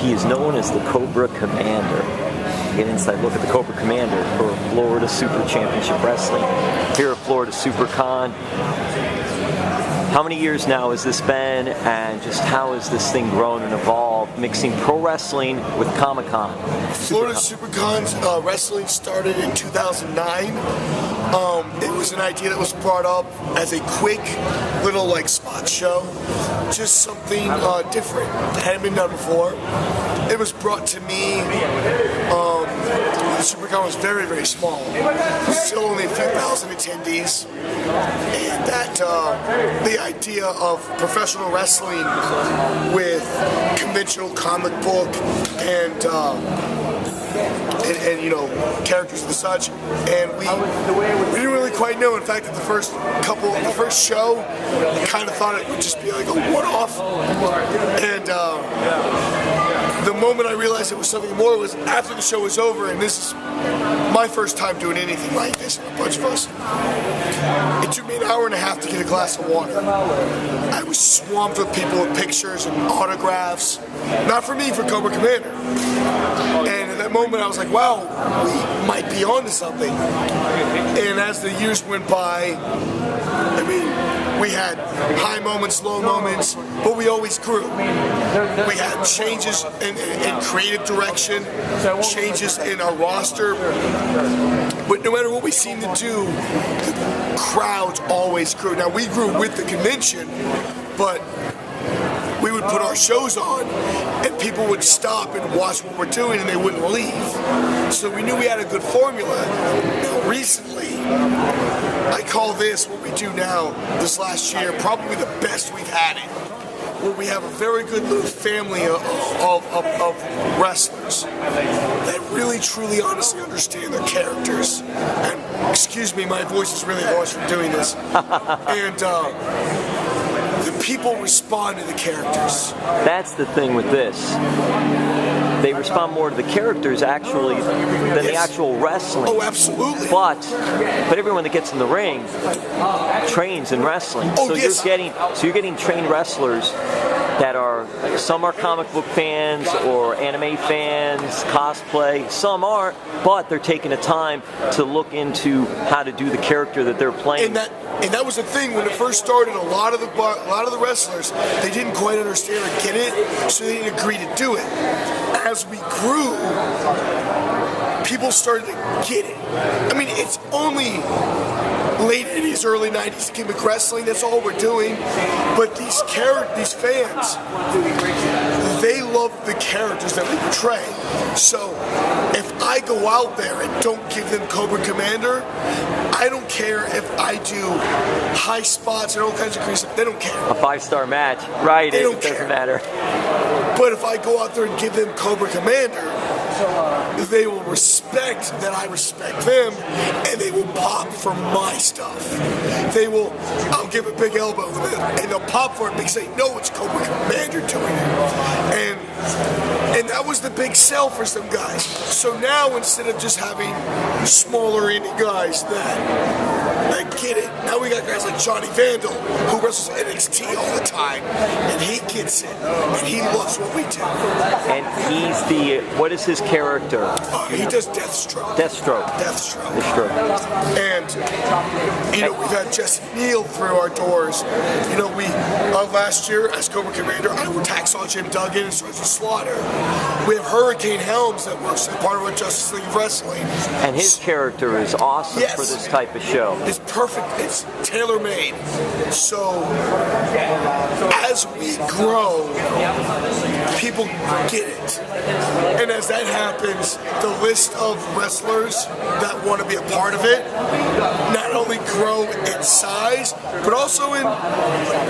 He is known as the Cobra Commander. Get an inside look at the Cobra Commander for Florida Super Championship Wrestling here at Florida Supercon. How many years now has this been, and just how has this thing grown and evolved, mixing pro wrestling with Comic-Con? Florida Supercon's wrestling started in 2009. It was an idea that was brought up as a quick little spot show, just something different that hadn't been done before. It was brought to me. The Supercon was very, very small. Still only a few thousand attendees. And that the idea of professional wrestling with conventional comic book and you know, characters and such, and we didn't really quite know. In fact, at the first show, I kind of thought it would just be like a one-off, and the moment I realized it was something more was after the show was over, and this is my first time doing anything like this with a bunch of us. It took me an hour and a half to get a glass of water. I was swamped with people with pictures and autographs. Not for me, for Cobra Commander. And at that moment I was like, wow, we might be onto something. And as the years went by, I mean, we had high moments, low moments, but we always grew. We had changes in creative direction, changes in our roster, but no matter what we seemed to do, the crowds always grew. Now, we grew with the convention, but we would put our shows on and people would stop and watch what we're doing and they wouldn't leave. So we knew we had a good formula. Now, recently, I call this, what we do now, this last year, probably the best we've had it. Where we have a very good little family of wrestlers that really, truly, honestly understand their characters. And excuse me, my voice is really harsh for doing this. And the people respond to the characters. That's the thing with this. They respond more to the characters actually than the actual wrestling. Oh, absolutely. But everyone that gets in the ring trains in wrestling. Oh, so yes. you're getting trained wrestlers that are, some are comic book fans or anime fans, cosplay, some aren't, but they're taking the time to look into how to do the character that they're playing. And that was the thing when it first started. A lot of the wrestlers, they didn't quite understand or get it, so they didn't agree to do it. As we grew, people started to get it. I mean, it's only late 80s, early 90s gimmick wrestling. That's all we're doing. But these fans, they love the characters that we portray. So if I go out there and don't give them Cobra Commander, I don't care if I do high spots and all kinds of crazy stuff. They don't care. A 5-star match, right? It doesn't matter. But if I go out there and give them Cobra Commander, they will respect that I respect them, and they will pop for my stuff. I'll give a big elbow, and they'll pop for it because they know it's Cobra Commander doing it. And that was the big sell for some guys. So now, instead of just having smaller indie guys that get it, now we got guys like Johnny Vandal, who wrestles NXT all the time, and he gets it, and he loves what we do. And what is his character? He does Deathstroke. Deathstroke. And, you know, we've had Jesse Neal through our doors. You know, last year, as Cobra Commander, I would Hacksaw Jim Duggan and Sergeant Slaughter. We have Hurricane Helms that works as part of our Justice League of Wrestling. And his character is awesome for this type of show. It's perfect. It's tailor-made. So, as we grow, people get it. And as that happens, the list of wrestlers that want to be a part of it not only grow in size, but also in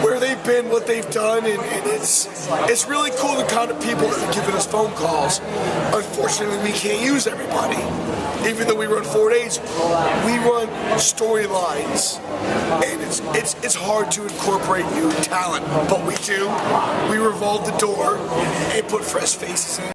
where they've been, what they've done, and it's really cool the kind of people that are giving us phone calls. Unfortunately, we can't use everybody. Even though we run 4 days, we run storylines, and it's hard to incorporate new talent, but we do. We revolve the door and put fresh faces in.